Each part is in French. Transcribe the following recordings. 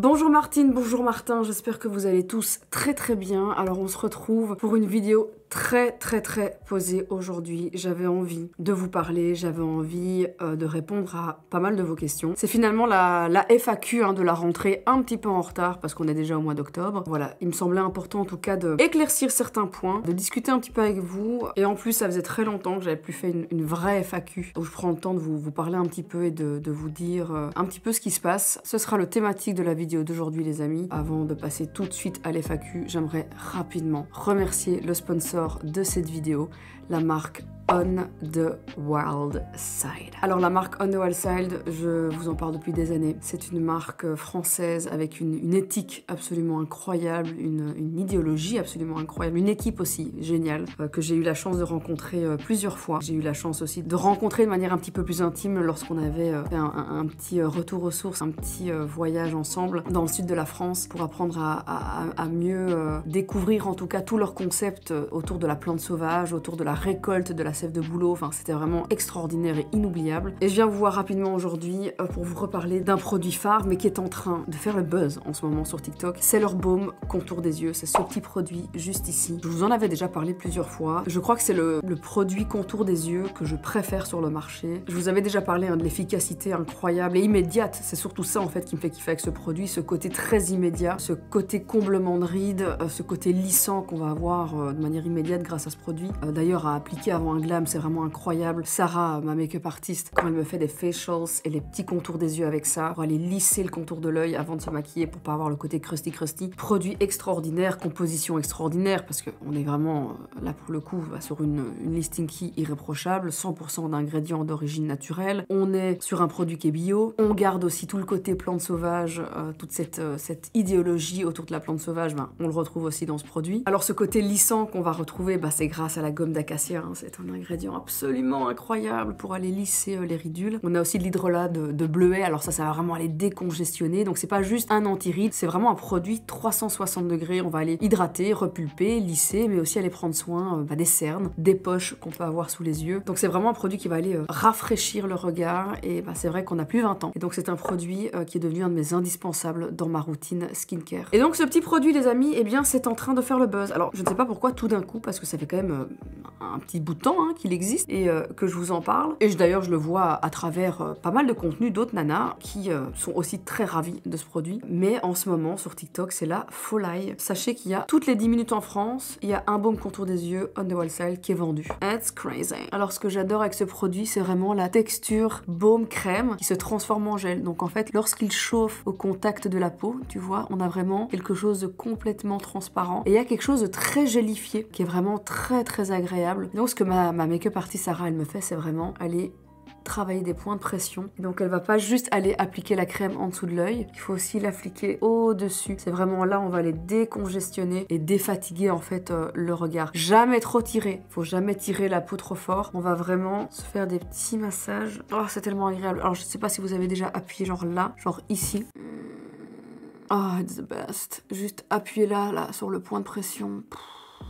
Bonjour Martine, bonjour Martin, j'espère que vous allez tous très bien. Alors on se retrouve pour une vidéo très posée aujourd'hui. J'avais envie de vous parler, j'avais envie de répondre à pas mal de vos questions. C'est finalement la FAQ de la rentrée, un petit peu en retard parce qu'on est déjà au mois d'octobre. Voilà, il me semblait important en tout cas d'éclaircir certains points, de discuter un petit peu avec vous. Et en plus ça faisait très longtemps que j'avais plus fait une vraie FAQ où je prends le temps de vous parler un petit peu et de vous dire un petit peu ce qui se passe. Ce sera le thématique de la vidéo d'aujourd'hui les amis. Avant de passer tout de suite à l'FAQ, j'aimerais rapidement remercier le sponsor de cette vidéo, la marque On the Wild Side. Alors la marque On the Wild Side, je vous en parle depuis des années. C'est une marque française avec une éthique absolument incroyable, une idéologie absolument incroyable, une équipe aussi géniale que j'ai eu la chance de rencontrer plusieurs fois. J'ai eu la chance aussi de rencontrer de manière un petit peu plus intime lorsqu'on avait fait un petit retour aux sources, un petit voyage ensemble dans le sud de la France pour apprendre à mieux découvrir en tout cas tout leur concept autour de la plante sauvage, autour de la récolte de la sève de bouleau. Enfin, c'était vraiment extraordinaire et inoubliable. Et je viens vous voir rapidement aujourd'hui pour vous reparler d'un produit phare, mais qui est en train de faire le buzz en ce moment sur TikTok. C'est leur baume contour des yeux. C'est ce petit produit juste ici. Je vous en avais déjà parlé plusieurs fois. Je crois que c'est le produit contour des yeux que je préfère sur le marché. Je vous avais déjà parlé de l'efficacité incroyable et immédiate. C'est surtout ça en fait qui me fait kiffer avec ce produit. Ce côté très immédiat, ce côté comblement de rides, ce côté lissant qu'on va avoir de manière immédiate grâce à ce produit. D'ailleurs, à appliquer avant un glam, c'est vraiment incroyable. Sarah, ma make-up artiste, quand elle me fait des facials et les petits contours des yeux avec ça, pour aller lisser le contour de l'œil avant de se maquiller pour pas avoir le côté crusty. Produit extraordinaire, composition extraordinaire, parce qu'on est vraiment là pour le coup sur une listing key irréprochable, 100% d'ingrédients d'origine naturelle. On est sur un produit qui est bio. On garde aussi tout le côté plante sauvage, toute cette idéologie autour de la plante sauvage, on le retrouve aussi dans ce produit. Alors ce côté lissant qu'on va retrouver, c'est grâce à la gomme d'acacia. C'est un ingrédient absolument incroyable pour aller lisser les ridules. On a aussi de l'hydrolat de bleuet, alors ça va vraiment aller décongestionner. Donc c'est pas juste un anti-ride, c'est vraiment un produit 360 degrés. On va aller hydrater, repulper, lisser, mais aussi aller prendre soin des cernes, des poches qu'on peut avoir sous les yeux. Donc c'est vraiment un produit qui va aller rafraîchir le regard et c'est vrai qu'on a plus 20 ans. Et donc c'est un produit qui est devenu un de mes indispensables dans ma routine skincare. Et donc ce petit produit les amis, eh bien c'est en train de faire le buzz. Alors je ne sais pas pourquoi tout d'un coup, parce que ça fait quand même un petit bout de temps qu'il existe et que je vous en parle. Et d'ailleurs je le vois à travers pas mal de contenus d'autres nanas qui sont aussi très ravies de ce produit. Mais en ce moment sur TikTok c'est la folie. Sachez qu'il y a toutes les 10 minutes en France, il y a un baume contour des yeux On the Wild Side qui est vendu. It's crazy. Alors ce que j'adore avec ce produit, c'est vraiment la texture baume crème qui se transforme en gel. Donc en fait lorsqu'il chauffe au contact de la peau, tu vois, on a vraiment quelque chose de complètement transparent. Et il y a quelque chose de très gélifié qui est vraiment très agréable. Donc ce que ma make-up artiste Sarah elle me fait, c'est vraiment aller travailler des points de pression. Donc elle va pas juste aller appliquer la crème en dessous de l'œil, il faut aussi l'appliquer au-dessus. C'est vraiment là on va aller décongestionner et défatiguer en fait le regard. Jamais trop tirer, faut jamais tirer la peau trop fort. On va vraiment se faire des petits massages. Oh c'est tellement agréable. Alors je sais pas si vous avez déjà appuyé genre là, genre ici. Oh it's the best. Juste appuyer là sur le point de pression.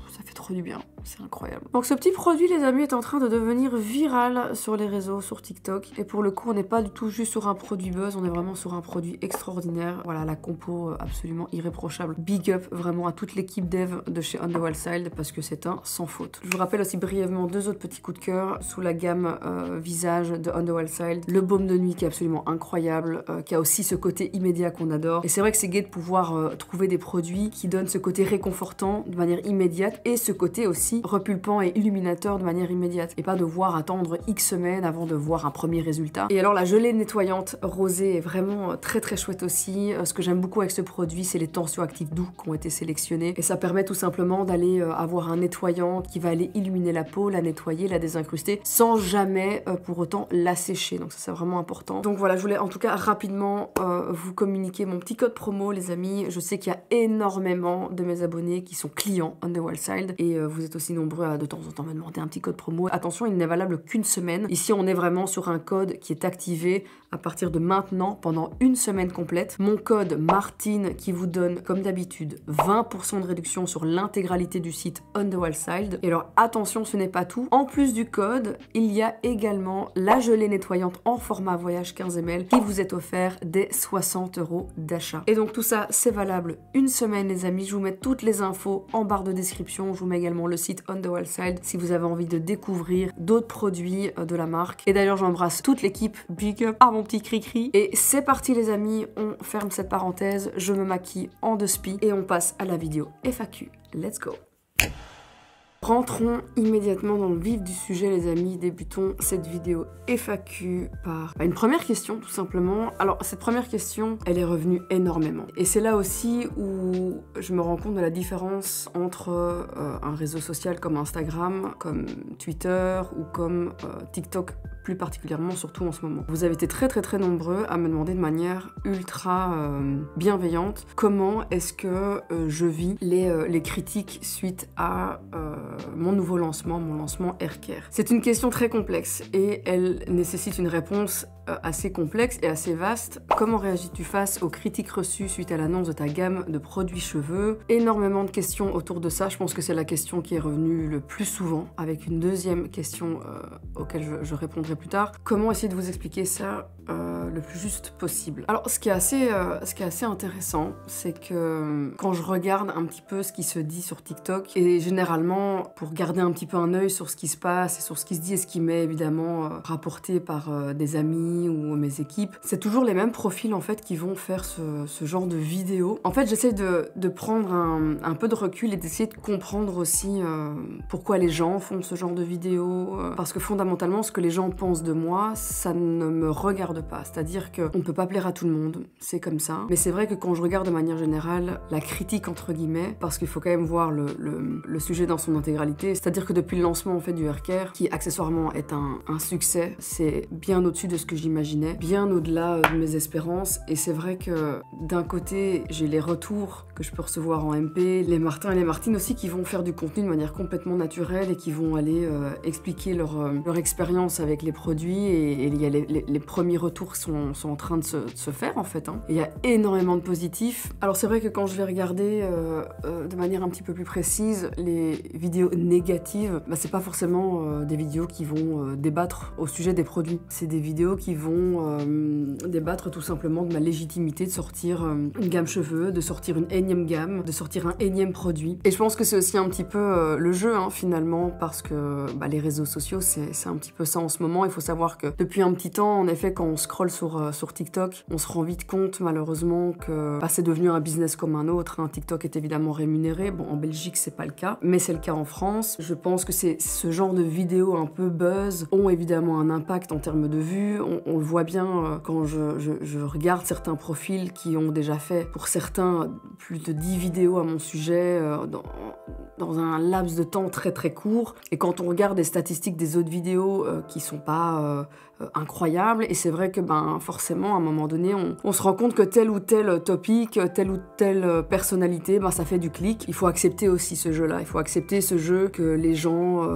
Ça fait trop du bien, c'est incroyable. Donc ce petit produit les amis est en train de devenir viral sur les réseaux, sur TikTok. Et pour le coup on n'est pas du tout juste sur un produit buzz, on est vraiment sur un produit extraordinaire. Voilà, la compo absolument irréprochable. Big up vraiment à toute l'équipe dev de chez On the Wild Side parce que c'est un sans faute. Je vous rappelle aussi brièvement deux autres petits coups de cœur sous la gamme visage de On the Wild Side. Le baume de nuit qui est absolument incroyable, qui a aussi ce côté immédiat qu'on adore. Et c'est vrai que c'est gai de pouvoir trouver des produits qui donnent ce côté réconfortant de manière immédiate et ce côté aussi repulpant et illuminateur de manière immédiate et pas devoir attendre X semaines avant de voir un premier résultat. Et alors la gelée nettoyante rosée est vraiment très chouette aussi. Ce que j'aime beaucoup avec ce produit, c'est les tensioactifs doux qui ont été sélectionnés et ça permet tout simplement d'aller avoir un nettoyant qui va aller illuminer la peau, la nettoyer, la désincruster sans jamais pour autant l'assécher. Donc ça c'est vraiment important. Donc voilà, je voulais en tout cas rapidement vous communiquer mon petit code promo les amis. Je sais qu'il y a énormément de mes abonnés qui sont clients On the Wild Side et vous êtes aussi aussi nombreux à de temps en temps me demander un petit code promo. Attention, il n'est valable qu'une semaine. Ici, on est vraiment sur un code qui est activé à partir de maintenant pendant une semaine complète. Mon code Martine qui vous donne, comme d'habitude, 20% de réduction sur l'intégralité du site On The Wild Side. Et alors, attention, ce n'est pas tout. En plus du code, il y a également la gelée nettoyante en format voyage 15 ml qui vous est offert dès 60 € d'achat. Et donc tout ça, c'est valable une semaine, les amis. Je vous mets toutes les infos en barre de description. Je vous mets également le site On The Wild Side si vous avez envie de découvrir d'autres produits de la marque. Et d'ailleurs, j'embrasse toute l'équipe. Big up à mon petit cri-cri. Et c'est parti, les amis. On ferme cette parenthèse. Je me maquille en 2 spi et on passe à la vidéo FAQ. Let's go. Rentrons immédiatement dans le vif du sujet, les amis. Débutons cette vidéo FAQ par une première question, tout simplement. Alors, cette première question, elle est revenue énormément. Et c'est là aussi où je me rends compte de la différence entre un réseau social comme Instagram, comme Twitter ou comme TikTok, plus particulièrement, surtout en ce moment. Vous avez été très nombreux à me demander de manière ultra bienveillante comment est-ce que je vis les critiques suite à mon nouveau lancement, mon lancement Haircare. C'est une question très complexe et elle nécessite une réponse assez complexe et assez vaste. Comment réagis-tu face aux critiques reçues suite à l'annonce de ta gamme de produits cheveux? Énormément de questions autour de ça. Je pense que c'est la question qui est revenue le plus souvent, avec une deuxième question auquel je répondrai plus tard. Comment essayer de vous expliquer ça le plus juste possible? Alors, ce qui est assez intéressant, c'est que quand je regarde un petit peu ce qui se dit sur TikTok, et généralement, pour garder un petit peu un œil sur ce qui se passe et sur ce qui se dit et ce qui m'est évidemment rapporté par des amis ou mes équipes, c'est toujours les mêmes profils en fait qui vont faire ce genre de vidéos. En fait, j'essaie de prendre un peu de recul et d'essayer de comprendre aussi pourquoi les gens font ce genre de vidéos, parce que fondamentalement, ce que les gens pensent de moi, ça ne me regarde pas. C'est-à-dire qu'on ne peut pas plaire à tout le monde, c'est comme ça. Mais c'est vrai que quand je regarde de manière générale la critique entre guillemets, parce qu'il faut quand même voir le sujet dans son intégralité, c'est-à-dire que depuis le lancement en fait du Haircare, qui accessoirement est un succès, c'est bien au-dessus de ce que j'imaginais, bien au-delà de mes espérances. Et c'est vrai que d'un côté, j'ai les retours que je peux recevoir en MP, les Martins et les Martines aussi qui vont faire du contenu de manière complètement naturelle et qui vont aller expliquer leur expérience avec les produits. Et il y a les premiers retours sont en train de se faire en fait. Hein. Il y a énormément de positifs. Alors c'est vrai que quand je vais regarder de manière un petit peu plus précise les vidéos négatives, bah, c'est pas forcément des vidéos qui vont débattre au sujet des produits. C'est des vidéos qui vont débattre tout simplement de ma légitimité de sortir une gamme cheveux, de sortir une énième gamme, de sortir un énième produit. Et je pense que c'est aussi un petit peu le jeu hein, finalement, parce que bah, les réseaux sociaux c'est un petit peu ça en ce moment. Il faut savoir que depuis un petit temps, en effet, quand on scrolle sur TikTok, on se rend vite compte malheureusement que bah, c'est devenu un business comme un autre. Hein. TikTok est évidemment rémunéré. Bon, en Belgique c'est pas le cas, mais c'est le cas en France. Je pense que c'est ce genre de vidéos un peu buzz ont évidemment un impact en termes de vues. On le voit bien quand je regarde certains profils qui ont déjà fait, pour certains, plus de 10 vidéos à mon sujet dans un laps de temps très court. Et quand on regarde les statistiques des autres vidéos qui sont pas incroyables, et c'est vrai que ben forcément à un moment donné on se rend compte que tel ou tel topic, telle ou telle personnalité, ben ça fait du clic. Il faut accepter aussi ce jeu là, il faut accepter ce jeu que les gens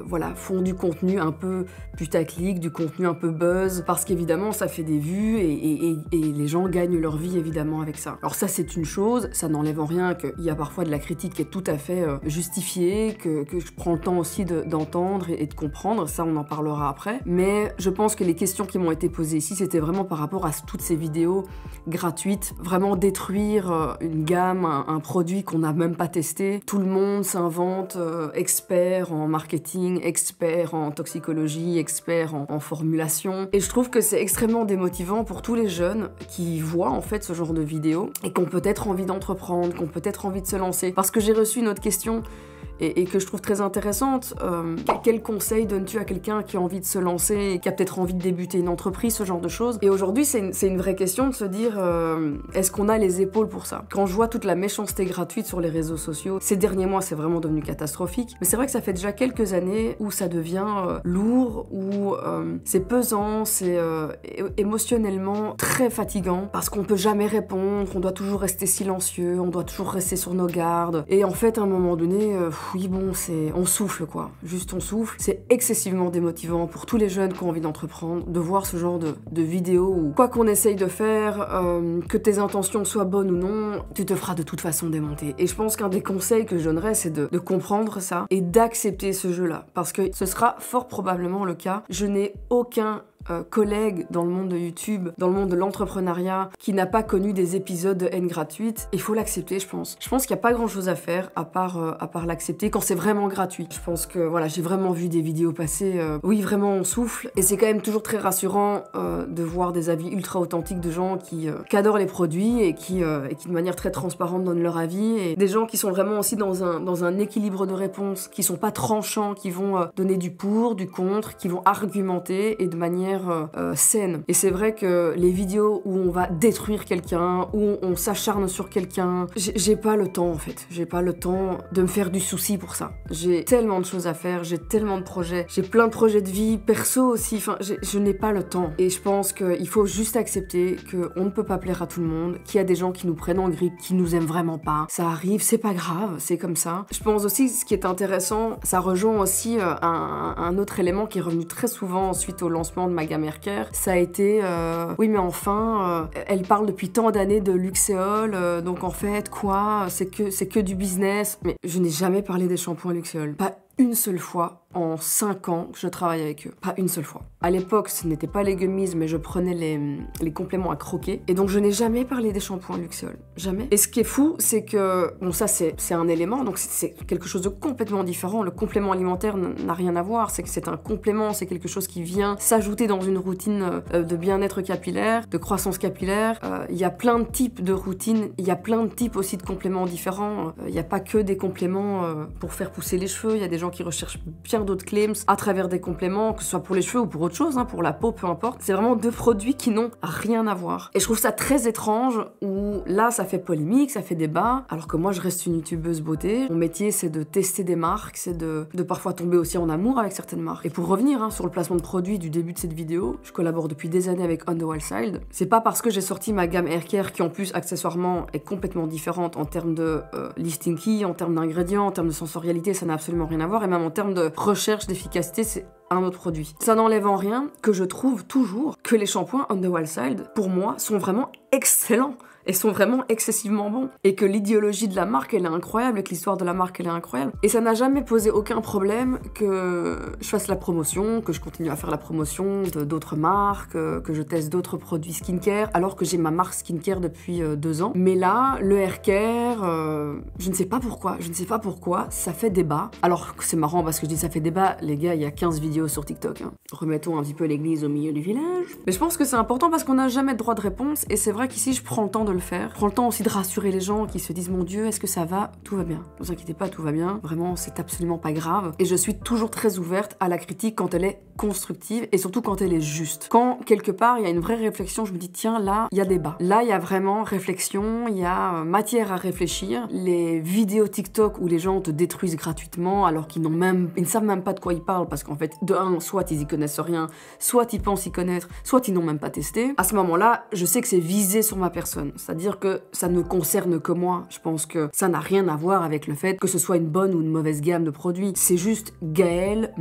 voilà, font du contenu un peu putaclic, du contenu un peu buzz, parce qu'évidemment ça fait des vues et les gens gagnent leur vie évidemment avec ça. Alors ça c'est une chose, ça n'enlève en rien qu'il y a parfois de la critique qui est tout à fait justifiée, que je prends le temps aussi d'entendre et de comprendre, ça on en parlera après, mais je pense que les questions qui m'ont été posées ici, c'était vraiment par rapport à toutes ces vidéos gratuites, vraiment détruire une gamme, un produit qu'on n'a même pas testé. Tout le monde s'invente expert en marketing, expert en toxicologie, expert en formulation. Et je trouve que c'est extrêmement démotivant pour tous les jeunes qui voient en fait ce genre de vidéos et qui ont peut-être envie d'entreprendre, qui ont peut-être envie de se lancer. Parce que j'ai reçu une autre question et que je trouve très intéressante. Quel conseil donnes-tu à quelqu'un qui a envie de se lancer et qui a peut-être envie de débuter une entreprise, ce genre de choses? Et aujourd'hui, c'est une vraie question de se dire est-ce qu'on a les épaules pour ça? Quand je vois toute la méchanceté gratuite sur les réseaux sociaux, ces derniers mois, c'est vraiment devenu catastrophique. Mais c'est vrai que ça fait déjà quelques années où ça devient lourd, où c'est pesant, c'est émotionnellement très fatigant, parce qu'on peut jamais répondre, on doit toujours rester silencieux, on doit toujours rester sur nos gardes. Et en fait, à un moment donné, oui bon, on souffle quoi, juste on souffle. C'est excessivement démotivant pour tous les jeunes qui ont envie d'entreprendre, de voir ce genre de vidéos où quoi qu'on essaye de faire, que tes intentions soient bonnes ou non, tu te feras de toute façon démonter. Et je pense qu'un des conseils que je donnerais, c'est de comprendre ça et d'accepter ce jeu-là, parce que ce sera fort probablement le cas. Je n'ai aucun collègue dans le monde de YouTube, dans le monde de l'entrepreneuriat, qui n'a pas connu des épisodes de haine gratuite. Il faut l'accepter, je pense. Je pense qu'il n'y a pas grand-chose à faire à part l'accepter quand c'est vraiment gratuit. Je pense que, voilà, j'ai vraiment vu des vidéos passer. Oui, vraiment, on souffle. Et c'est quand même toujours très rassurant de voir des avis ultra authentiques de gens qui adorent les produits et qui, de manière très transparente, donnent leur avis. Et des gens qui sont vraiment aussi dans un équilibre de réponse, qui sont pas tranchants, qui vont donner du pour, du contre, qui vont argumenter et de manière saine. Et c'est vrai que les vidéos où on va détruire quelqu'un, où on s'acharne sur quelqu'un, j'ai pas le temps en fait. J'ai pas le temps de me faire du souci pour ça. J'ai tellement de choses à faire, j'ai tellement de projets, j'ai plein de projets de vie, perso aussi, enfin je n'ai pas le temps. Et je pense qu'il faut juste accepter qu'on ne peut pas plaire à tout le monde, qu'il y a des gens qui nous prennent en grippe, qui nous aiment vraiment pas. Ça arrive, c'est pas grave, c'est comme ça. Je pense aussi, ce qui est intéressant, ça rejoint aussi un autre élément qui est revenu très souvent suite au lancement de ma gamme Haircare, ça a été oui mais enfin elle parle depuis tant d'années de Luxéol, donc en fait quoi, c'est que du business. Mais je n'ai jamais parlé des shampoings Luxéol, pas une seule fois en 5 ans que je travaille avec eux. Pas une seule fois. À l'époque, ce n'était pas les gummies, mais je prenais les compléments à croquer. Et donc, je n'ai jamais parlé des shampoings Luxéol. Jamais. Et ce qui est fou, c'est que... Bon, ça, c'est un élément, donc c'est quelque chose de complètement différent. Le complément alimentaire n'a rien à voir. C'est que c'est un complément, c'est quelque chose qui vient s'ajouter dans une routine de bien-être capillaire, de croissance capillaire. Il y a plein de types de routines. Il y a plein de types aussi de compléments différents. Il n'y a pas que des compléments pour faire pousser les cheveux. Il y a des gens qui recherchent bien d'autres claims à travers des compléments, que ce soit pour les cheveux ou pour autre chose, hein, pour la peau, peu importe. C'est vraiment deux produits qui n'ont rien à voir. Et je trouve ça très étrange où là, ça fait polémique, ça fait débat, alors que moi, je reste une youtubeuse beauté. Mon métier, c'est de tester des marques, c'est de parfois tomber aussi en amour avec certaines marques. Et pour revenir sur le placement de produits du début de cette vidéo, je collabore depuis des années avec On The Wild Side. C'est pas parce que j'ai sorti ma gamme Haircare qui en plus, accessoirement, est complètement différente en termes de listing key, en termes d'ingrédients, en termes de sensorialité, ça n'a absolument rien à voir. Et même en termes de recherche d'efficacité, c'est un autre produit. Ça n'enlève en rien que je trouve toujours que les shampoings On The Wild Side, pour moi, sont vraiment excellents. Et sont vraiment excessivement bons. Et que l'idéologie de la marque, elle est incroyable, et que l'histoire de la marque, elle est incroyable. Et ça n'a jamais posé aucun problème que je fasse la promotion, que je continue à faire la promotion d'autres marques, que je teste d'autres produits skincare, alors que j'ai ma marque skincare depuis 2 ans. Mais là, le haircare, je ne sais pas pourquoi, ça fait débat. Alors que c'est marrant parce que je dis ça fait débat, les gars, il y a 15 vidéos sur TikTok. Hein. Remettons un petit peu l'église au milieu du village. Mais je pense que c'est important parce qu'on n'a jamais de droit de réponse, et c'est vrai qu'ici, je prends le temps de le faire. Je prends le temps aussi de rassurer les gens qui se disent mon Dieu, est-ce que ça va? Tout va bien. Ne vous inquiétez pas, tout va bien. Vraiment, c'est absolument pas grave. Et je suis toujours très ouverte à la critique quand elle est constructive et surtout quand elle est juste. Quand quelque part il y a une vraie réflexion, je me dis tiens, là il y a débat. Là il y a vraiment réflexion, il y a matière à réfléchir. Les vidéos TikTok où les gens te détruisent gratuitement alors qu'ils ne savent même pas de quoi ils parlent parce qu'en fait de un, soit ils y connaissent rien, soit ils pensent y connaître, soit ils n'ont même pas testé. À ce moment-là, je sais que c'est visé sur ma personne. C'est-à-dire que ça ne concerne que moi. Je pense que ça n'a rien à voir avec le fait que ce soit une bonne ou une mauvaise gamme de produits. C'est juste Gaëlle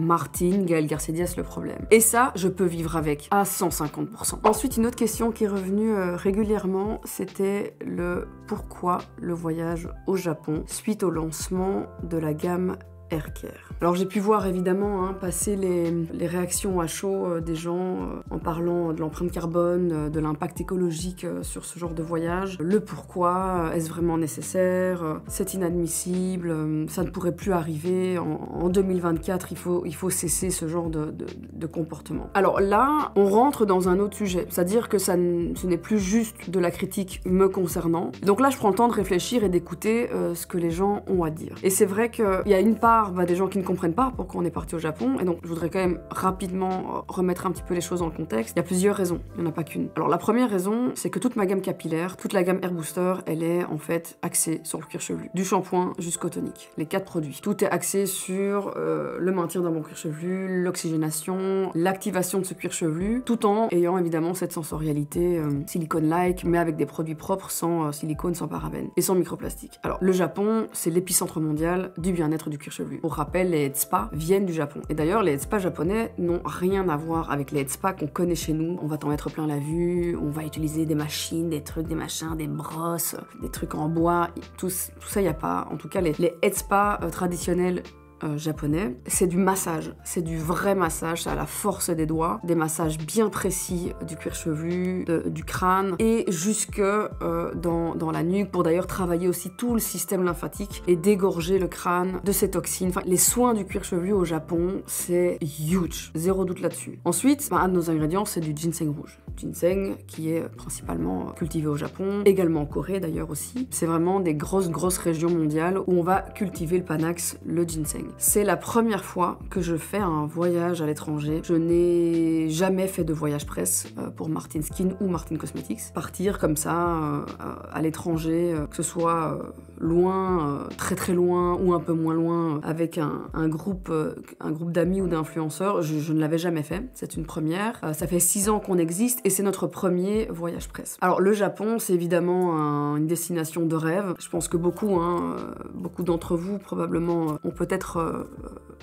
Garcedias le problème. Et ça, je peux vivre avec à 150%. Ensuite, une autre question qui est revenue régulièrement, c'était le pourquoi le voyage au Japon suite au lancement de la gamme Haircare. Alors j'ai pu voir évidemment passer les réactions à chaud des gens en parlant de l'empreinte carbone, de l'impact écologique sur ce genre de voyage, le pourquoi, est-ce vraiment nécessaire, c'est inadmissible, ça ne pourrait plus arriver, en 2024 il faut cesser ce genre de comportement. Alors là, on rentre dans un autre sujet, c'est-à-dire que ce n'est plus juste de la critique me concernant. Donc là, je prends le temps de réfléchir et d'écouter ce que les gens ont à dire. Et c'est vrai qu'il y a une part par des gens qui ne comprennent pas pourquoi on est parti au Japon. Et donc je voudrais quand même rapidement remettre un petit peu les choses dans le contexte. Il y a plusieurs raisons, il n'y en a pas qu'une. Alors la première raison, c'est que toute ma gamme capillaire, toute la gamme Hair Booster, elle est en fait axée sur le cuir chevelu. Du shampoing jusqu'au tonique. Les 4 produits. Tout est axé sur le maintien d'un bon cuir chevelu, l'oxygénation, l'activation de ce cuir chevelu, tout en ayant évidemment cette sensorialité silicone-like, mais avec des produits propres, sans silicone, sans parabènes et sans microplastique. Alors le Japon, c'est l'épicentre mondial du bien-être du cuir chevelu. Pour rappel, les head spa viennent du Japon. Et d'ailleurs, les head spa japonais n'ont rien à voir avec les head spa qu'on connaît chez nous. On va t'en mettre plein la vue, on va utiliser des machines, des trucs, des machins, des brosses, des trucs en bois. Tout ça, il n'y a pas. En tout cas, les head spa traditionnels japonais, c'est du massage, c'est du vrai massage, c'est à la force des doigts, des massages bien précis du cuir chevelu, du crâne et jusque dans la nuque pour d'ailleurs travailler aussi tout le système lymphatique et dégorger le crâne de ces toxines. Enfin, les soins du cuir chevelu au Japon, c'est huge, zéro doute là-dessus. Ensuite, un de nos ingrédients, c'est du ginseng rouge. Ginseng qui est principalement cultivé au Japon, également en Corée d'ailleurs aussi. C'est vraiment des grosses régions mondiales où on va cultiver le panax, le ginseng. C'est la première fois que je fais un voyage à l'étranger. Je n'ai jamais fait de voyage presse pour Martin Skin ou Martin Cosmetics. Partir comme ça à l'étranger, que ce soit loin, très loin ou un peu moins loin, avec un groupe d'amis ou d'influenceurs, je ne l'avais jamais fait. C'est une première. Ça fait 6 ans qu'on existe et c'est notre premier voyage presse. Alors le Japon, c'est évidemment une destination de rêve. Je pense que beaucoup d'entre vous probablement ont peut-être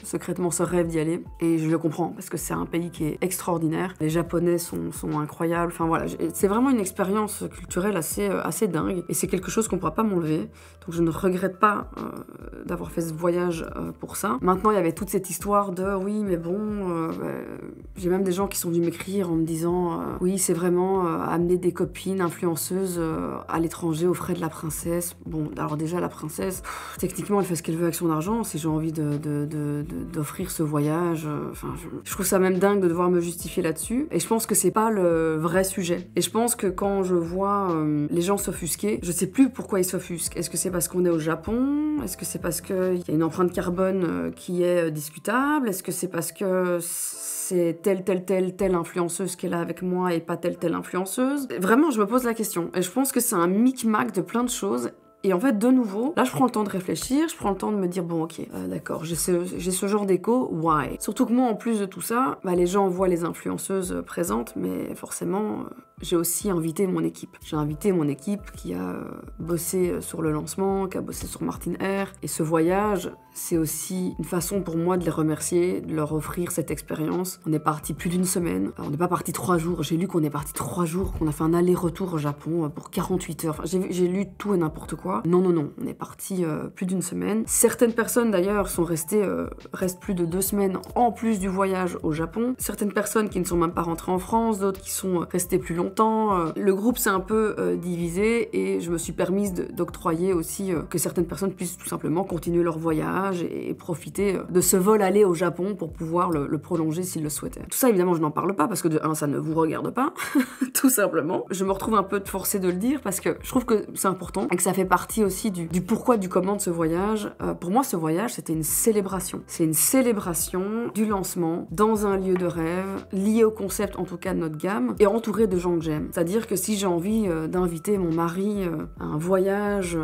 secrètement ce rêve d'y aller et je le comprends parce que c'est un pays qui est extraordinaire. Les Japonais sont incroyables. Enfin voilà, c'est vraiment une expérience culturelle assez dingue et c'est quelque chose qu'on ne pourra pas m'enlever. Donc je ne regrette pas d'avoir fait ce voyage pour ça. Maintenant, il y avait toute cette histoire de oui, mais bon, j'ai même des gens qui sont venus m'écrire en me disant oui, c'est vraiment amener des copines influenceuses à l'étranger aux frais de la princesse. Bon, alors déjà la princesse, techniquement, elle fait ce qu'elle veut avec son argent. Si j'ai envie d'offrir ce voyage, je trouve ça même dingue de devoir me justifier là-dessus. Et je pense que c'est pas le vrai sujet. Et je pense que quand je vois les gens s'offusquer, je sais plus pourquoi ils s'offusquent. Est-ce que c'est parce qu'on est au Japon? Est-ce que c'est parce qu'il y a une empreinte carbone qui est discutable? Est-ce que c'est parce que c'est telle influenceuse qui est là avec moi et pas telle influenceuse? Vraiment, je me pose la question. Et je pense que c'est un micmac de plein de choses. Et en fait, de nouveau, là, je prends le temps de réfléchir, je prends le temps de me dire, bon, ok, d'accord, j'ai ce genre d'écho, why? Surtout que moi, en plus de tout ça, les gens voient les influenceuses présentes, mais forcément, j'ai aussi invité mon équipe. J'ai invité mon équipe qui a bossé sur le lancement, qui a bossé sur Martin Air. Et ce voyage, c'est aussi une façon pour moi de les remercier, de leur offrir cette expérience. On est parti plus d'une semaine, on n'est pas parti 3 jours. J'ai lu qu'on est parti 3 jours, qu'on a fait un aller-retour au Japon pour 48 heures. Enfin, j'ai lu tout et n'importe quoi. Non, on est parti plus d'une semaine. Certaines personnes d'ailleurs restent plus de 2 semaines en plus du voyage au Japon. Certaines personnes qui ne sont même pas rentrées en France, d'autres qui sont restées plus longtemps. Le groupe s'est un peu divisé et je me suis permise d'octroyer aussi que certaines personnes puissent tout simplement continuer leur voyage et profiter de ce vol aller au Japon pour pouvoir le prolonger s'ils le souhaitaient. Tout ça évidemment je n'en parle pas parce que de un ça ne vous regarde pas, tout simplement. Je me retrouve un peu forcée de le dire parce que je trouve que c'est important et que ça fait partie aussi du pourquoi du comment de ce voyage. Pour moi ce voyage c'était une célébration. C'est une célébration du lancement dans un lieu de rêve, lié au concept en tout cas de notre gamme et entouré de gens que j'aime. C'est-à-dire que si j'ai envie d'inviter mon mari à un voyage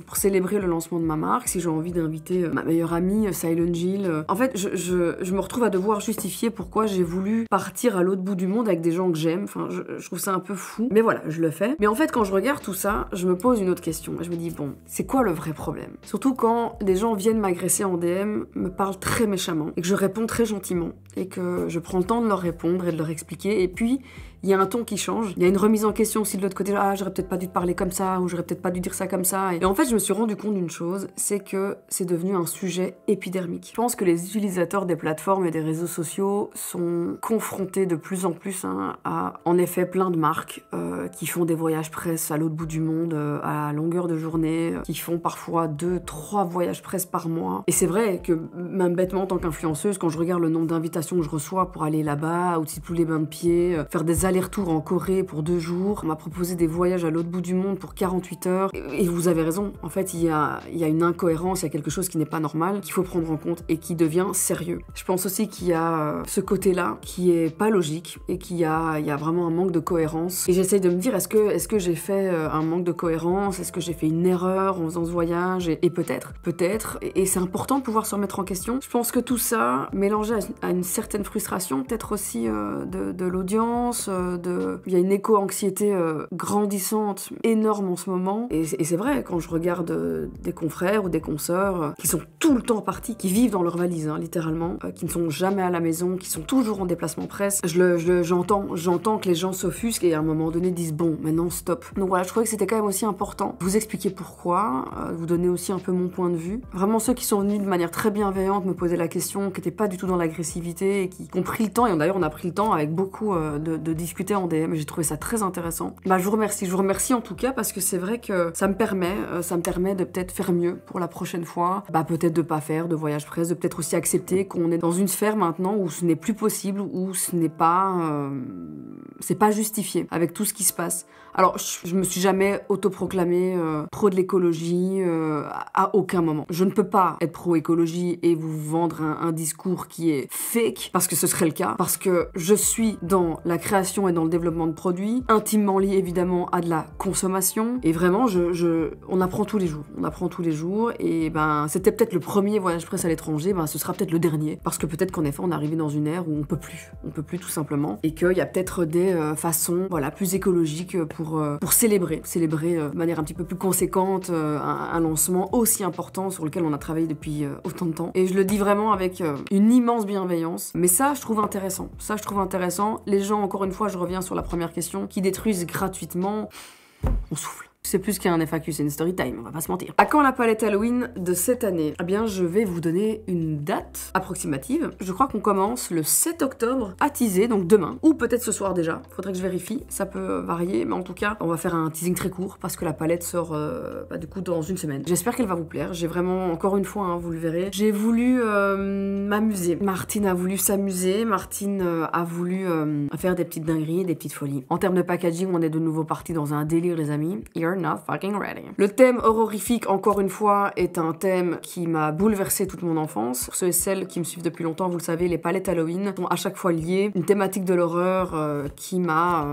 pour célébrer le lancement de ma marque, si j'ai envie d'inviter ma meilleure amie, Silent Jill, en fait je me retrouve à devoir justifier pourquoi j'ai voulu partir à l'autre bout du monde avec des gens que j'aime. Enfin, je trouve ça un peu fou. Mais voilà, je le fais. Mais en fait, quand je regarde tout ça, je me pose une autre question. Je me dis, bon, c'est quoi le vrai problème? Surtout quand des gens viennent m'agresser en DM, me parlent très méchamment, et que je réponds très gentiment, et que je prends le temps de leur répondre et de leur expliquer, et puis il y a un ton qui change, il y a une remise en question aussi de l'autre côté, ah j'aurais peut-être pas dû te parler comme ça, ou j'aurais peut-être pas dû dire ça comme ça, et en fait je me suis rendu compte d'une chose, c'est que c'est devenu un sujet épidermique. Je pense que les utilisateurs des plateformes et des réseaux sociaux sont confrontés de plus en plus à en effet plein de marques qui font des voyages presse à l'autre bout du monde, à longueur de journée, qui font parfois 2-3 voyages presse par mois, et c'est vrai que même bêtement en tant qu'influenceuse, quand je regarde le nombre d'invitations que je reçois pour aller là-bas, outils pour les bains de pied, faire des allers-retours en Corée pour 2 jours. On m'a proposé des voyages à l'autre bout du monde pour 48 heures. Et vous avez raison, en fait, il y a une incohérence, il y a quelque chose qui n'est pas normal, qu'il faut prendre en compte et qui devient sérieux. Je pense aussi qu'il y a ce côté-là qui est pas logique et qu'il y a vraiment un manque de cohérence. Et j'essaye de me dire, est-ce que j'ai fait un manque de cohérence? Est-ce que j'ai fait une erreur en faisant ce voyage? Et peut-être. Et c'est important de pouvoir se remettre en question. Je pense que tout ça, mélangé à une certaine frustration, peut-être aussi de l'audience, il y a une éco-anxiété grandissante, énorme en ce moment. Et c'est vrai, quand je regarde des confrères ou des consoeurs qui sont tout le temps partis, qui vivent dans leur valise, hein, littéralement, qui ne sont jamais à la maison, qui sont toujours en déplacement presse, j'entends que les gens s'offusquent et à un moment donné disent bon, maintenant stop. Donc voilà, je trouvais que c'était quand même aussi important de vous expliquer pourquoi, vous donner aussi un peu mon point de vue. Vraiment ceux qui sont venus de manière très bienveillante me poser la question, qui n'étaient pas du tout dans l'agressivité et qui ont pris le temps, et d'ailleurs on a pris le temps avec beaucoup de discuter en DM, et j'ai trouvé ça très intéressant. Bah je vous remercie en tout cas parce que c'est vrai que ça me permet de peut-être faire mieux pour la prochaine fois, bah peut-être de pas faire de voyage presse, de peut-être aussi accepter qu'on est dans une sphère maintenant où ce n'est plus possible, où ce n'est pas c'est pas justifié avec tout ce qui se passe. Alors, je me suis jamais autoproclamée pro de l'écologie à aucun moment. Je ne peux pas être pro-écologie et vous vendre un discours qui est fake, parce que ce serait le cas, parce que je suis dans la création et dans le développement de produits, intimement lié évidemment à de la consommation, et vraiment, on apprend tous les jours. On apprend tous les jours, et ben, c'était peut-être le premier voyage presse à l'étranger, ben, ce sera peut-être le dernier, parce que peut-être qu'en effet, on est arrivé dans une ère où on peut plus tout simplement, et qu'il y a peut-être des façons, voilà, plus écologiques pour célébrer de manière un petit peu plus conséquente un lancement aussi important sur lequel on a travaillé depuis autant de temps. Et je le dis vraiment avec une immense bienveillance, mais ça je trouve intéressant. Les gens, encore une fois, je reviens sur la première question, qui détruisent gratuitement, on souffle. C'est plus qu'un FAQ, c'est une story time, on va pas se mentir. À quand la palette Halloween de cette année? Eh bien, je vais vous donner une date approximative. Je crois qu'on commence le 7 octobre à teaser, donc demain, ou peut-être ce soir déjà. Faudrait que je vérifie, ça peut varier, mais en tout cas, on va faire un teasing très court parce que la palette sort du coup dans une semaine. J'espère qu'elle va vous plaire. J'ai vraiment, encore une fois, hein, vous le verrez, j'ai voulu m'amuser. Martine a voulu s'amuser, Martine a voulu faire des petites dingueries, des petites folies. En termes de packaging, on est de nouveau parti dans un délire, les amis. Not fucking ready. Le thème horrifique, encore une fois, est un thème qui m'a bouleversé toute mon enfance. Pour ceux et celles qui me suivent depuis longtemps, vous le savez, les palettes Halloween sont à chaque fois liées. Une thématique de l'horreur qui m'a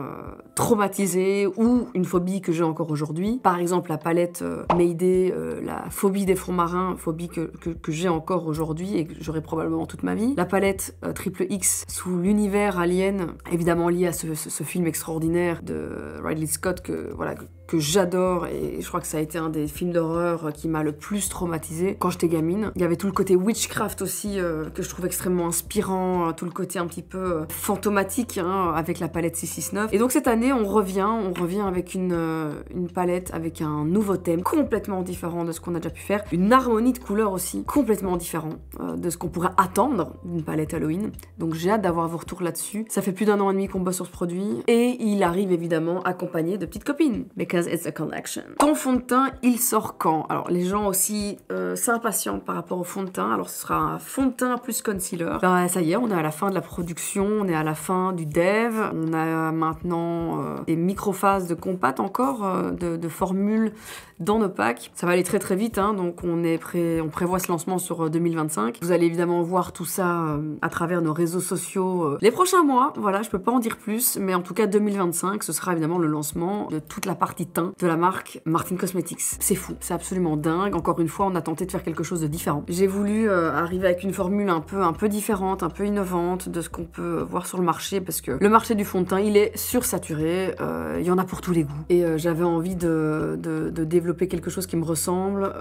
traumatisée, ou une phobie que j'ai encore aujourd'hui. Par exemple, la palette Mayday, la phobie des fonds marins, phobie que j'ai encore aujourd'hui et que j'aurai probablement toute ma vie. La palette Triple X sous l'univers alien, évidemment lié à ce film extraordinaire de Ridley Scott que j'adore, et je crois que ça a été un des films d'horreur qui m'a le plus traumatisée quand j'étais gamine. Il y avait tout le côté witchcraft aussi que je trouve extrêmement inspirant, tout le côté un petit peu fantomatique hein, avec la palette 669. Et donc cette année on revient avec une palette avec un nouveau thème complètement différent de ce qu'on a déjà pu faire, une harmonie de couleurs aussi complètement différent de ce qu'on pourrait attendre d'une palette Halloween. Donc j'ai hâte d'avoir vos retours là-dessus. Ça fait plus d'1 an et demi qu'on bosse sur ce produit et il arrive évidemment accompagné de petites copines. Because it's a collection. Ton fond de teint, il sort quand? Alors les gens aussi s'impatientent par rapport au fond de teint. Alors ce sera un fond de teint plus concealer. Ben, ça y est, on est à la fin de la production, on est à la fin du dev. On a maintenant des microphases de compact encore, de formules dans nos packs. Ça va aller très très vite, hein, donc on prévoit ce lancement sur 2025. Vous allez évidemment voir tout ça à travers nos réseaux sociaux les prochains mois. Voilà, je peux pas en dire plus, mais en tout cas 2025, ce sera évidemment le lancement de toute la partie teint de la marque Martine Cosmetics. C'est fou, c'est absolument dingue. Encore une fois, on a tenté de faire quelque chose de différent. J'ai voulu arriver avec une formule un peu différente, un peu innovante de ce qu'on peut voir sur le marché, parce que le marché du fond de teint, il est sursaturé. Il y en a pour tous les goûts. Et j'avais envie de développer quelque chose qui me ressemble,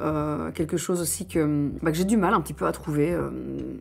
quelque chose aussi que j'ai du mal un petit peu à trouver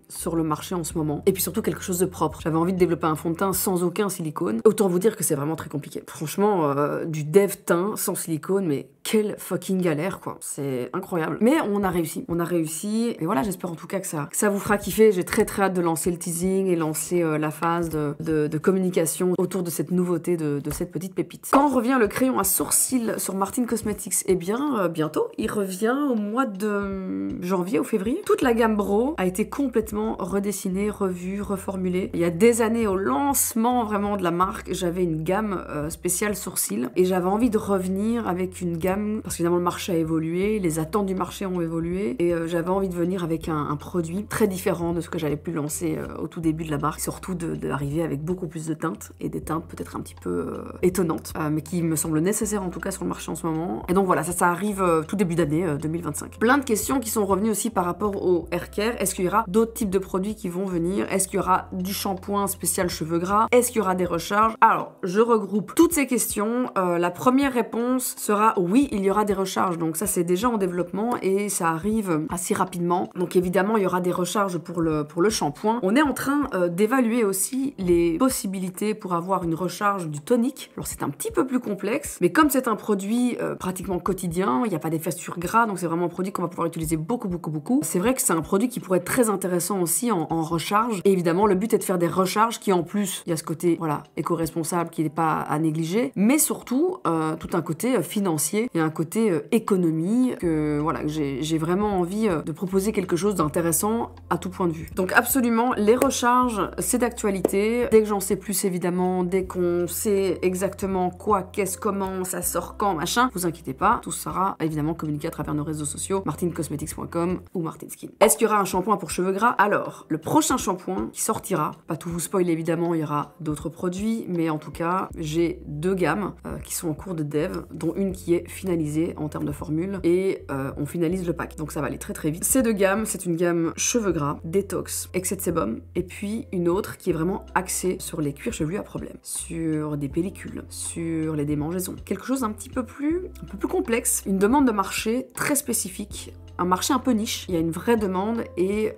sur le marché en ce moment. Et puis surtout quelque chose de propre. J'avais envie de développer un fond de teint sans aucun silicone. Autant vous dire que c'est vraiment très compliqué. Franchement, du dev teint, sans silicone, mais quelle fucking galère quoi, c'est incroyable. Mais on a réussi, et voilà, j'espère en tout cas que ça vous fera kiffer. J'ai très hâte de lancer le teasing et lancer la phase de communication autour de cette nouveauté, de cette petite pépite. Quand revient le crayon à sourcils sur Martin Cosmetics? Eh bien, bientôt, il revient au mois de janvier ou février. Toute la gamme Bro a été complètement redessinée, revue, reformulée. Il y a des années, au lancement vraiment de la marque, j'avais une gamme spéciale sourcils, et j'avais envie de revenir avec une gamme parce qu'évidemment le marché a évolué, les attentes du marché ont évolué, et j'avais envie de venir avec un produit très différent de ce que j'avais pu lancer au tout début de la marque, surtout d'arriver avec beaucoup plus de teintes, et des teintes peut-être un petit peu étonnantes, mais qui me semblent nécessaires en tout cas sur le marché en ce moment. Et donc voilà, ça arrive tout début d'année 2025. Plein de questions qui sont revenues aussi par rapport au hair care. Est-ce qu'il y aura d'autres types de produits qui vont venir? Est-ce qu'il y aura du shampoing spécial cheveux gras? Est-ce qu'il y aura des recharges? Alors, je regroupe toutes ces questions. La première réponse sera oui, il y aura des recharges, donc ça c'est déjà en développement et ça arrive assez rapidement. Donc évidemment il y aura des recharges pour le shampoing. On est en train d'évaluer aussi les possibilités pour avoir une recharge du tonique. Alors c'est un petit peu plus complexe, mais comme c'est un produit pratiquement quotidien, il n'y a pas d'effet sur gras, donc c'est vraiment un produit qu'on va pouvoir utiliser beaucoup. C'est vrai que c'est un produit qui pourrait être très intéressant aussi en recharge. Et évidemment le but est de faire des recharges qui en plus, il y a ce côté voilà éco-responsable qui n'est pas à négliger, mais surtout tout un côté financier et un côté économie que voilà, que j'ai vraiment envie de proposer quelque chose d'intéressant à tout point de vue. Donc absolument, les recharges, c'est d'actualité. Dès que j'en sais plus évidemment, dès qu'on sait exactement quoi, qu'est-ce, comment, ça sort quand, machin, vous inquiétez pas, tout sera évidemment communiqué à travers nos réseaux sociaux, martincosmetics.com ou martinskin. Est-ce qu'il y aura un shampoing pour cheveux gras? Alors, le prochain shampoing qui sortira, pas tout vous spoil évidemment, il y aura d'autres produits, mais en tout cas, j'ai deux gammes qui sont en cours de dev, dont une qui est finalisée en termes de formule, et on finalise le pack, donc ça va aller très vite. Ces deux gammes, c'est une gamme cheveux gras, détox, excès de sébum, et puis une autre qui est vraiment axée sur les cuirs chevelus à problème, sur des pellicules, sur les démangeaisons. Quelque chose un peu plus complexe, une demande de marché très spécifique, un marché un peu niche, il y a une vraie demande et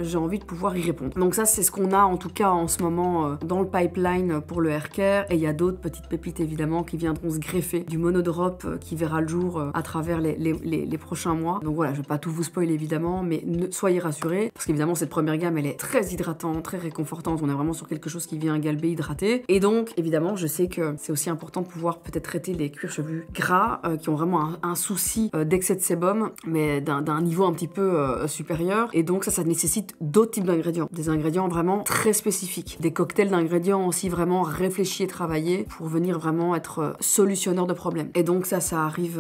j'ai envie de pouvoir y répondre. Donc ça c'est ce qu'on a en tout cas en ce moment dans le pipeline pour le hair care, et il y a d'autres petites pépites évidemment qui viendront se greffer, du monodrop qui verra le jour à travers les prochains mois. Donc voilà, je vais pas tout vous spoiler évidemment, mais soyez rassurés, parce qu'évidemment cette première gamme elle est très hydratante, très réconfortante, on est vraiment sur quelque chose qui vient galber, hydrater, et donc évidemment je sais que c'est aussi important de pouvoir peut-être traiter les cuirs chevelus gras qui ont vraiment un souci d'excès de sébum, mais d'un niveau un petit peu supérieur, et donc ça nécessite d'autres types d'ingrédients, des ingrédients vraiment très spécifiques, des cocktails d'ingrédients aussi vraiment réfléchis et travaillés pour venir vraiment être solutionneur de problèmes. Et donc ça arrive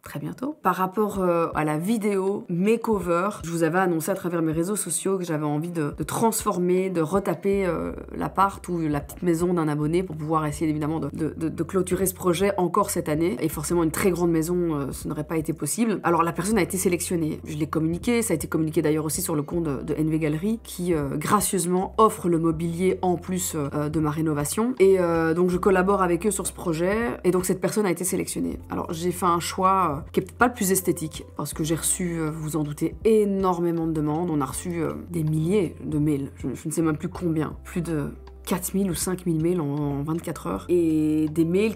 très bientôt. Par rapport à la vidéo makeover, je vous avais annoncé à travers mes réseaux sociaux que j'avais envie de transformer, de retaper l'appart ou la petite maison d'un abonné pour pouvoir essayer évidemment de clôturer ce projet encore cette année, et forcément une très grande maison ce n'aurait pas été possible. Alors la personne a été sélectionnée, je l'ai communiqué, ça a été communiqué d'ailleurs aussi sur le compte de NV Gallery qui gracieusement offre le mobilier en plus de ma rénovation, et donc je collabore avec eux sur ce projet, et donc cette personne a été sélectionnée. Alors j'ai fait un choix qui est peut-être pas le plus esthétique, parce que j'ai reçu, vous vous en doutez, énormément de demandes, on a reçu des milliers de mails, je ne sais même plus combien, plus de 4000 ou 5000 mails en 24 heures, et des mails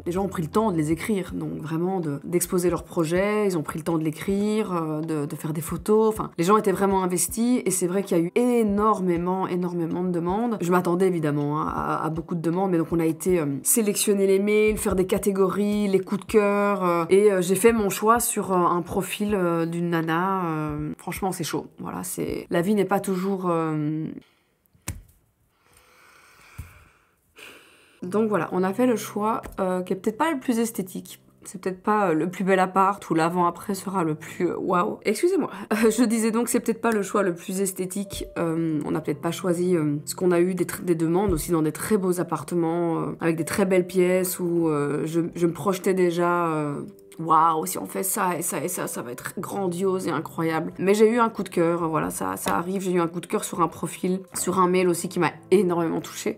les gens ont pris le temps de les écrire, donc vraiment d'exposer leur projet, ils ont pris le temps de l'écrire, de faire des photos, enfin les gens étaient vraiment investis, et c'est vrai qu'il y a eu énormément de demandes. Je m'attendais évidemment à beaucoup de demandes, mais donc on a été sélectionner les mails, faire des catégories, les coups de cœur, et j'ai fait mon choix sur un profil d'une nana, franchement c'est chaud, voilà, la vie n'est pas toujours... Donc voilà, on a fait le choix qui est peut-être pas le plus esthétique. C'est peut-être pas le plus bel appart ou l'avant-après sera le plus waouh. Excusez-moi. Je disais donc c'est peut-être pas le choix le plus esthétique. On n'a peut-être pas choisi ce qu'on a eu des demandes aussi dans des très beaux appartements avec des très belles pièces où je me projetais déjà waouh, si on fait ça et ça et ça va être grandiose et incroyable. Mais j'ai eu un coup de cœur, voilà, ça arrive, j'ai eu un coup de cœur sur un profil, sur un mail aussi qui m'a énormément touchée.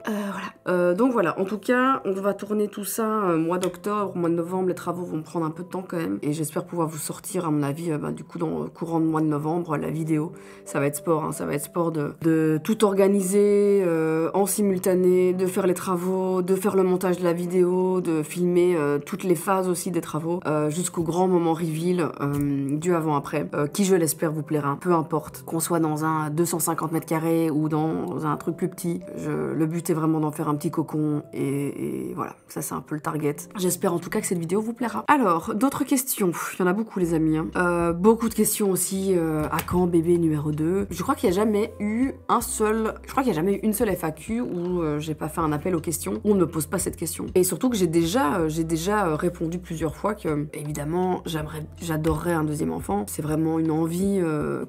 Voilà. Donc voilà, en tout cas, on va tourner tout ça mois d'octobre, mois de novembre, les travaux vont prendre un peu de temps quand même. Et j'espère pouvoir vous sortir, à mon avis, du coup, dans le courant du mois de novembre, la vidéo. Ça va être sport, hein, ça va être sport de tout organiser en simultané, de faire les travaux, de faire le montage de la vidéo, de filmer toutes les phases aussi des travaux. Jusqu'au grand moment reveal du avant-après, qui je l'espère vous plaira, peu importe, qu'on soit dans un 250 mètres carrés ou dans un truc plus petit, le but est vraiment d'en faire un petit cocon et voilà, ça c'est un peu le target. J'espère en tout cas que cette vidéo vous plaira. Alors, d'autres questions, il y en a beaucoup les amis, hein. Beaucoup de questions aussi, à quand bébé numéro 2? Je crois qu'il n'y a jamais eu une seule FAQ où j'ai pas fait un appel aux questions, où on ne me pose pas cette question. Et surtout que j'ai déjà répondu plusieurs fois que évidemment, j'adorerais un deuxième enfant. C'est vraiment une envie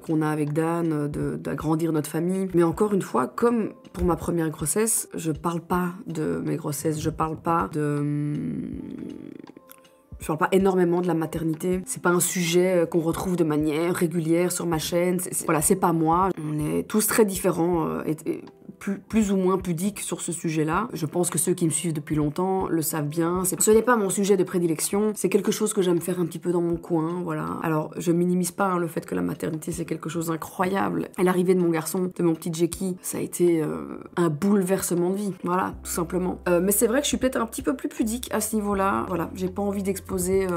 qu'on a avec Dan d'agrandir notre famille. Mais encore une fois, comme pour ma première grossesse, je parle pas de mes grossesses, je parle pas énormément de la maternité. C'est pas un sujet qu'on retrouve de manière régulière sur ma chaîne. Voilà, c'est pas moi. On est tous très différents et plus ou moins pudiques sur ce sujet-là. Je pense que ceux qui me suivent depuis longtemps le savent bien. Ce n'est pas mon sujet de prédilection. C'est quelque chose que j'aime faire un petit peu dans mon coin, voilà. Alors, je minimise pas le fait que la maternité, c'est quelque chose d'incroyable. Et l'arrivée de mon garçon, de mon petit Jackie, ça a été un bouleversement de vie. Voilà, tout simplement. Mais c'est vrai que je suis peut-être un petit peu plus pudique à ce niveau-là. Voilà, j'ai pas envie d'exposer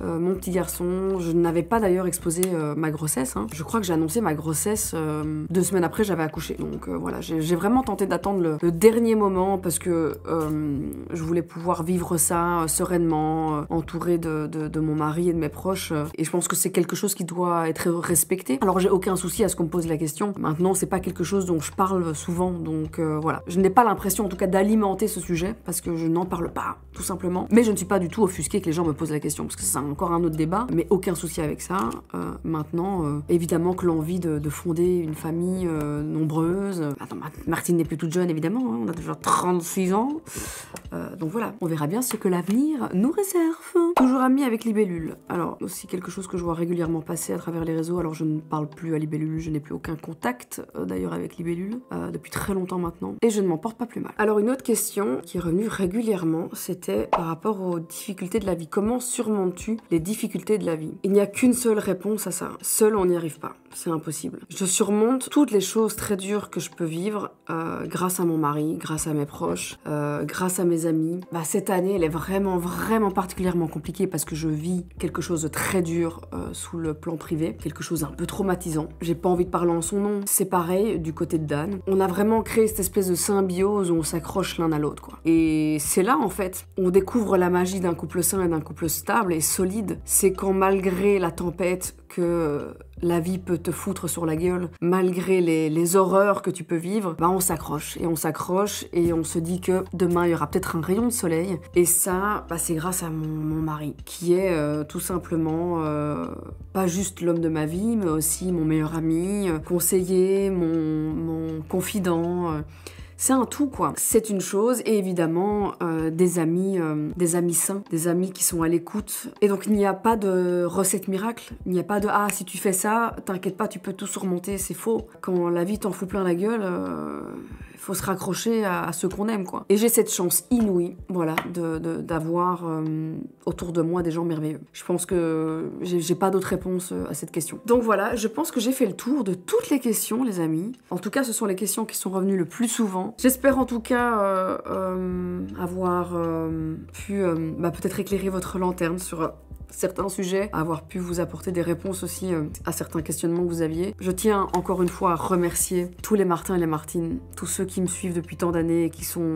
mon petit garçon. Je n'avais pas d'ailleurs exposé ma grossesse, hein. Je crois que j'ai annoncé ma grossesse 2 semaines après j'avais accouché. Donc voilà, j'ai vraiment tenté d'attendre le dernier moment parce que je voulais pouvoir vivre ça sereinement, entourée de mon mari et de mes proches. Et je pense que c'est quelque chose qui doit être respecté. Alors j'ai aucun souci à ce qu'on me pose la question. Maintenant, c'est pas quelque chose dont je parle souvent. Donc voilà, je n'ai pas l'impression en tout cas d'alimenter ce sujet parce que je n'en parle pas, tout simplement. Mais je ne suis pas du tout offusquée que les gens me posent la question parce que c'est encore un autre débat, mais aucun souci avec ça. Maintenant, évidemment que l'envie de fonder une famille nombreuse... Attends, Martine n'est plus toute jeune, évidemment, hein, on a déjà 36 ans. Donc voilà, on verra bien ce que l'avenir nous réserve. Toujours amie avec Libellule. Alors, aussi quelque chose que je vois régulièrement passer à travers les réseaux. Alors, je ne parle plus à Libellule, je n'ai plus aucun contact, d'ailleurs, avec Libellule, depuis très longtemps maintenant. Et je ne m'en porte pas plus mal. Alors, une autre question qui est revenue régulièrement, c'était par rapport aux difficultés de la vie. Comment surmontes-tu les difficultés de la vie? Il n'y a qu'une seule réponse à ça. Seul, on n'y arrive pas. C'est impossible. Je surmonte toutes les choses très dures que je peux vivre grâce à mon mari, grâce à mes proches, grâce à mes amis. Bah, cette année, elle est vraiment particulièrement compliquée parce que je vis quelque chose de très dur sous le plan privé, quelque chose d'un peu traumatisant. J'ai pas envie de parler en son nom. C'est pareil du côté de Dan. On a vraiment créé cette espèce de symbiose où on s'accroche l'un à l'autre, quoi. Et c'est là, en fait, on découvre la magie d'un couple sain et d'un couple stable et solide. C'est quand malgré la tempête que la vie peut te foutre sur la gueule, malgré les horreurs que tu peux vivre, bah on s'accroche et on se dit que demain il y aura peut-être un rayon de soleil. Et ça, bah c'est grâce à mon mari, qui est tout simplement pas juste l'homme de ma vie, mais aussi mon meilleur ami, conseiller, mon confident. C'est un tout, quoi. C'est une chose, et évidemment, des amis sains, des amis qui sont à l'écoute. Et donc, il n'y a pas de recette miracle. Il n'y a pas de « Ah, si tu fais ça, t'inquiète pas, tu peux tout surmonter », c'est faux. Quand la vie t'en fout plein la gueule, faut se raccrocher à ceux qu'on aime, quoi. Et j'ai cette chance inouïe, voilà, d'avoir autour de moi des gens merveilleux. Je pense que j'ai pas d'autre réponse à cette question. Donc voilà, je pense que j'ai fait le tour de toutes les questions, les amis. En tout cas, ce sont les questions qui sont revenues le plus souvent. J'espère en tout cas avoir pu peut-être éclairer votre lanterne sur certains sujets, avoir pu vous apporter des réponses aussi à certains questionnements que vous aviez. Je tiens encore une fois à remercier tous les Martins et les Martines, tous ceux qui me suivent depuis tant d'années et qui sont,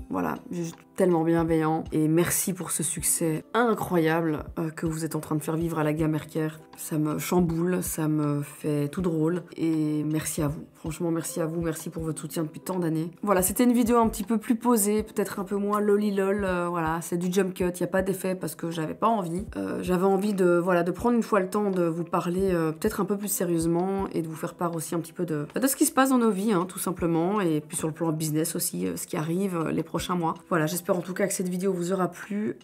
voilà, juste tellement bienveillants. Et merci pour ce succès incroyable que vous êtes en train de faire vivre à la Gamerker. Ça me chamboule, ça me fait tout drôle. Et merci à vous. Franchement, merci à vous. Merci pour votre soutien depuis tant d'années. Voilà, c'était une vidéo un petit peu plus posée, peut-être un peu moins lolilol. Voilà, c'est du jump cut. Il n'y a pas d'effet parce que j'avais pas envie. J'avais envie de, voilà, de prendre une fois le temps de vous parler peut-être un peu plus sérieusement et de vous faire part aussi un petit peu de ce qui se passe dans nos vies, hein, tout simplement, et puis sur le plan business aussi, ce qui arrive les prochains mois. Voilà, j'espère en tout cas que cette vidéo vous aura plu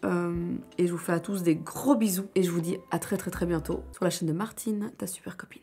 et je vous fais à tous des gros bisous et je vous dis à très bientôt sur la chaîne de Martine, ta super copine.